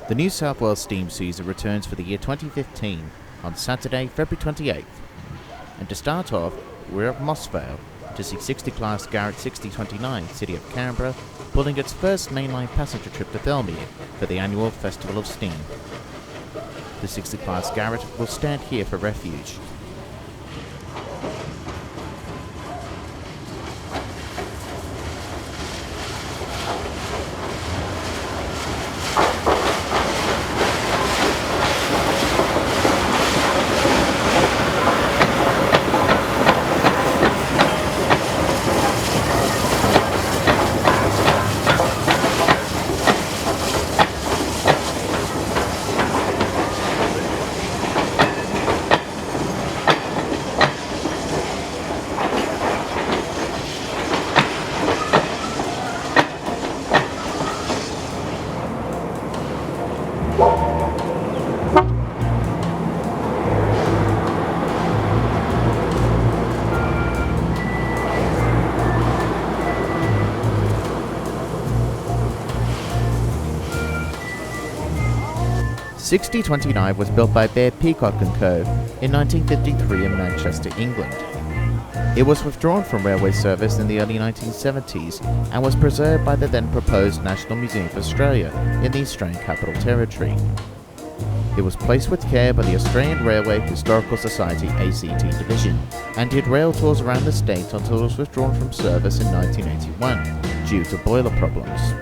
The New South Wales steam season returns for the year 2015 on Saturday, February 28th. And to start off, we're at Mossvale to see 60 Class Garrett 6029 City of Canberra pulling its first mainline passenger trip to Thirlmere for the annual Festival of Steam. The 60 Class Garrett will stand here for refuge. $6029 was built by Bear Peacock & Co. in 1953 in Manchester, England. It was withdrawn from railway service in the early 1970s and was preserved by the then proposed National Museum of Australia in the Australian Capital Territory. It was placed with care by the Australian Railway Historical Society ACT Division and did rail tours around the state until it was withdrawn from service in 1981 due to boiler problems.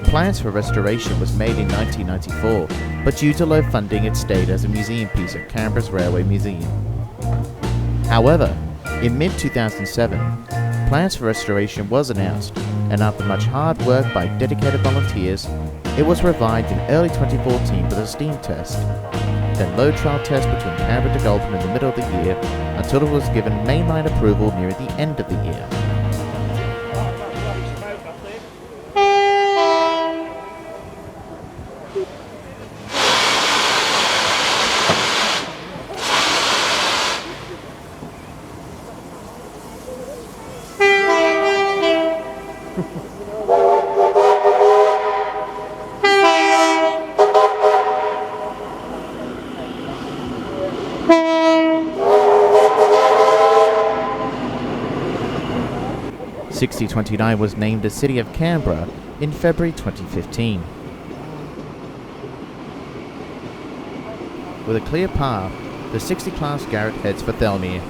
Plans for restoration was made in 1994, but due to low funding it stayed as a museum piece at Canberra's Railway Museum. However, in mid-2007, plans for restoration was announced, and after much hard work by dedicated volunteers, it was revived in early 2014 with a steam test, then load trial test between Canberra to Goulburn in the middle of the year, until it was given mainline approval near the end of the year. $6029 was named the City of Canberra in February 2015. With a clear path, the 60 Class Garrett heads for Thirlmere.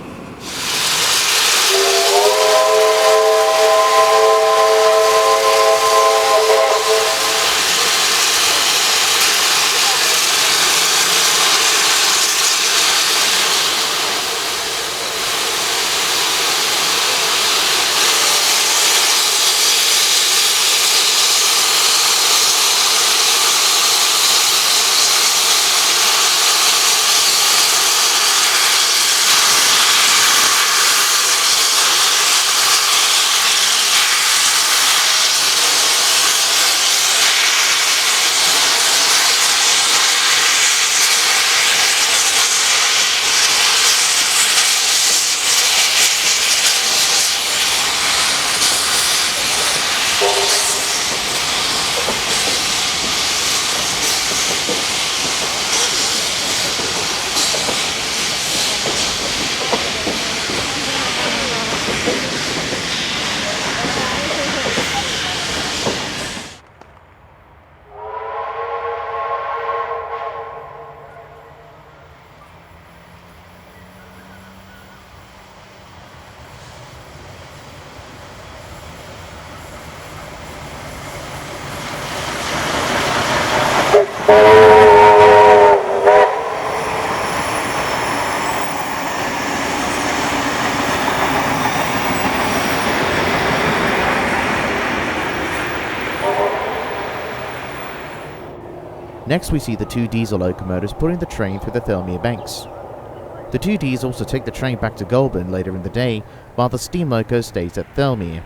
Next we see the two diesel locomotives pulling the train through the Thirlmere banks. The two diesels will take the train back to Goulburn later in the day, while the steam loco stays at Thirlmere.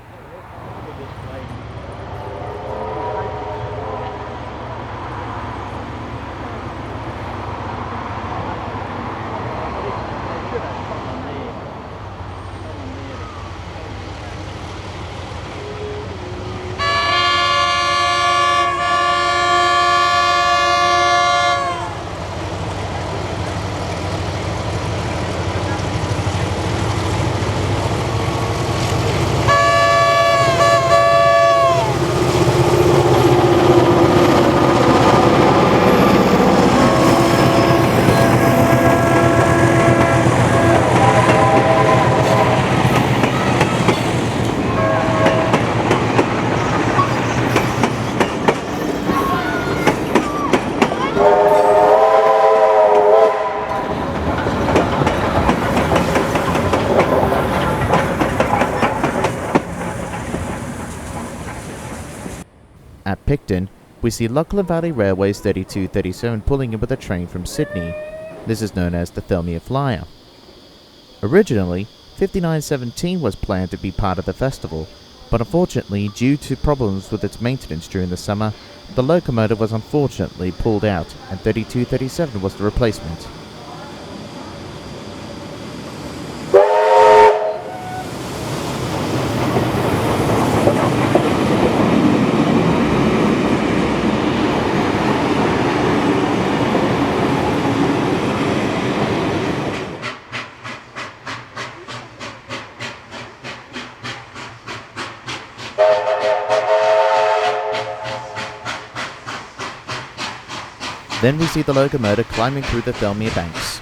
At Picton, we see Lachlan Valley Railway's 3237 pulling in with a train from Sydney. This is known as the Thirlmere Flyer. Originally, 5917 was planned to be part of the festival, but unfortunately, due to problems with its maintenance during the summer, the locomotive was unfortunately pulled out, and 3237 was the replacement. Then we see the locomotive climbing through the Thirlmere banks.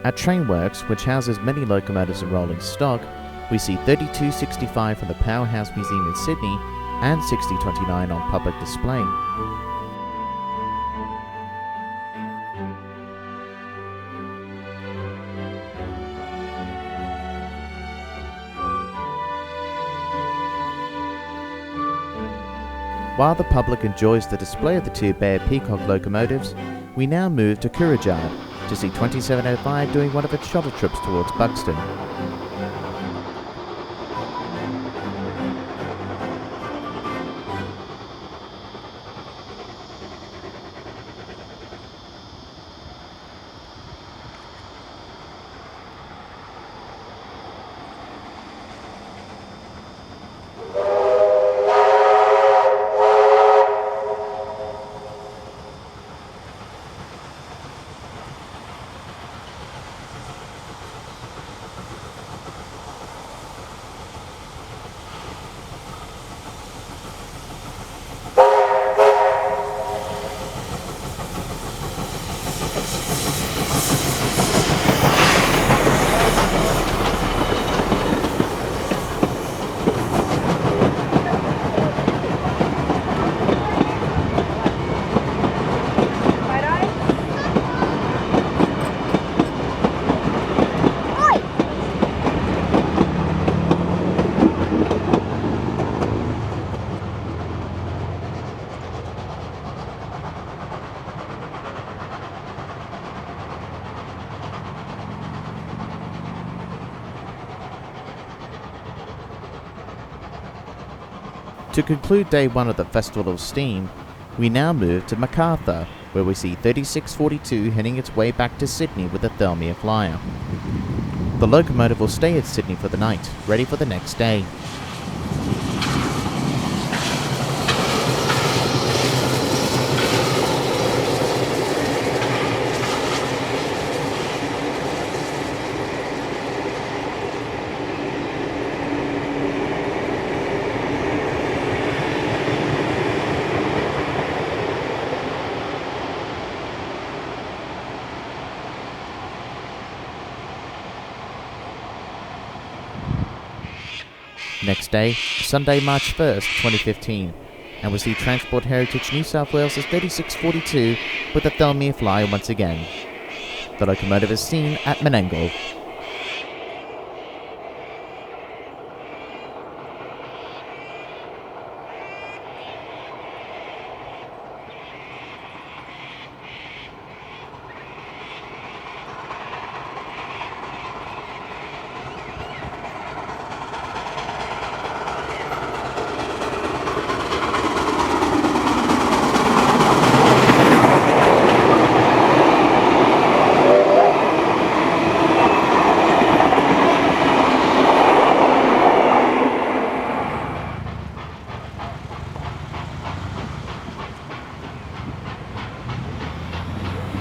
At Trainworks, which houses many locomotives and rolling stock, we see 3265 from the Powerhouse Museum in Sydney and 6029 on public display. While the public enjoys the display of the two Bear Peacock locomotives, we now move to Coorajard to see 2705 doing one of its shuttle trips towards Buxton. To conclude day one of the Festival of Steam, we now move to Macarthur, where we see 3642 heading its way back to Sydney with the Thirlmere Flyer. The locomotive will stay at Sydney for the night, ready for the next day. Next day, Sunday, March 1st, 2015, and we see Transport Heritage New South Wales' 3642 with the Thirlmere Flyer once again. The locomotive is seen at Menangle.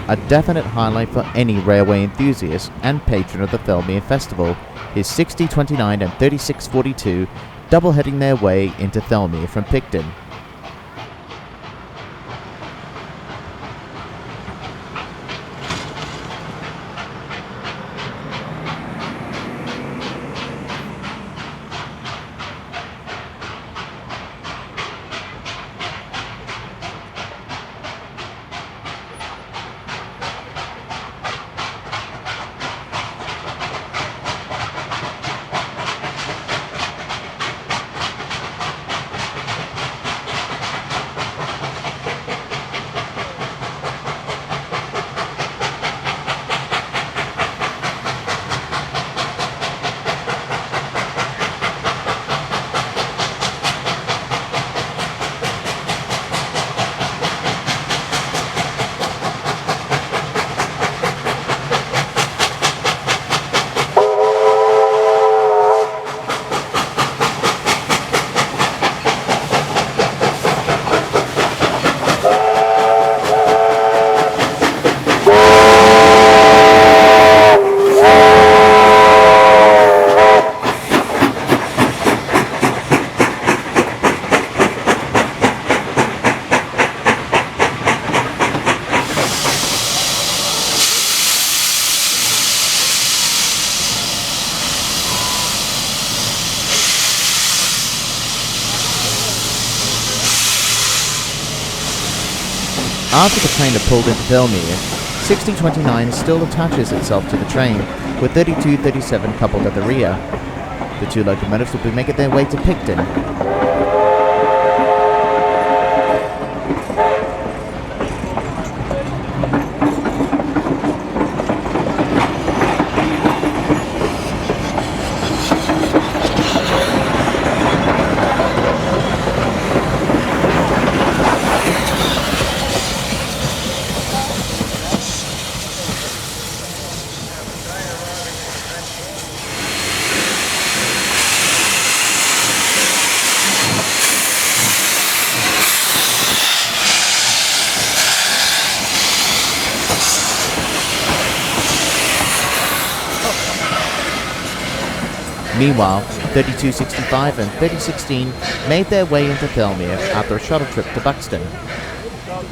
a definite highlight for any railway enthusiast and patron of the Thirlmere Festival is 6029 and 3642 double-heading their way into Thirlmere from Picton. After the train had pulled into Thirlmere, 6029 still attaches itself to the train, with 3237 coupled at the rear. The two locomotives will be making their way to Picton. Meanwhile, 3265 and 3016 made their way into Thirlmere after a shuttle trip to Buxton.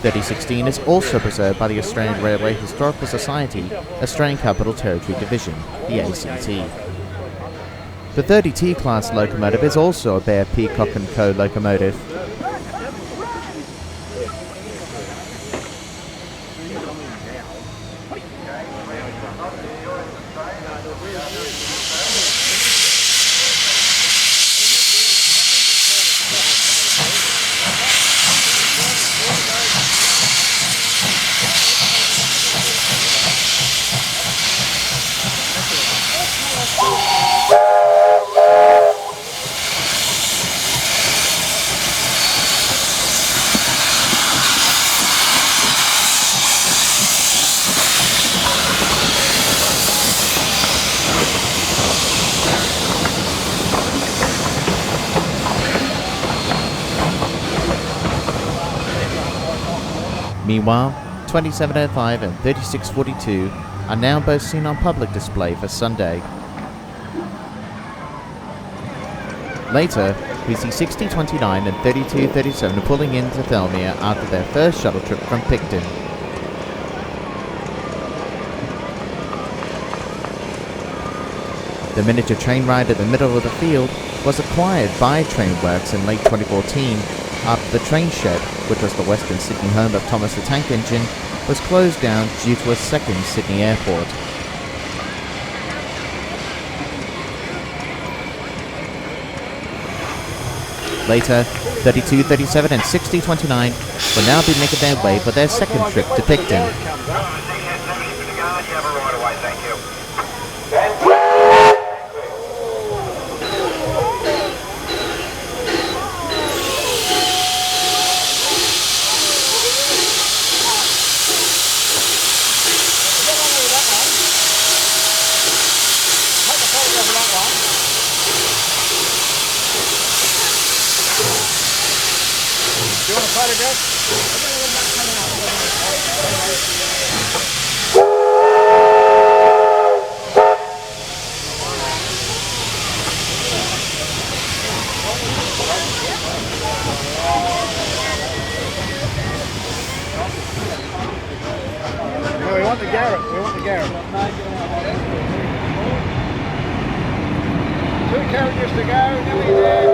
3016 is also preserved by the Australian Railway Historical Society, Australian Capital Territory Division, the ACT. The 30T class locomotive is also a Bear Peacock & Co. locomotive. Meanwhile, 2705 and 3642 are now both seen on public display for Sunday. Later, we see 6029 and 3237 pulling into Thirlmere after their first shuttle trip from Picton. The miniature train ride at the middle of the field was acquired by Trainworks in late 2014 after the train shed, which was the Western Sydney home of Thomas the Tank Engine, was closed down due to a second Sydney airport. Later, 3237 and 6029 will now be making their way for their second trip to Picton. Do you want a photograph? we want the Garrett. We want the Garrett. 2 carriages to go. Nearly there.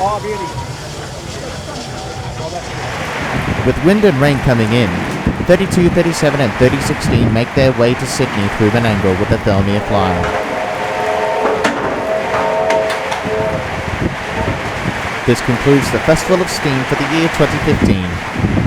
Oh, beauty. With wind and rain coming in, 32, 37 and 3016 make their way to Sydney through Menangle with the Thirlmere Flyer. This concludes the Festival of Steam for the year 2015.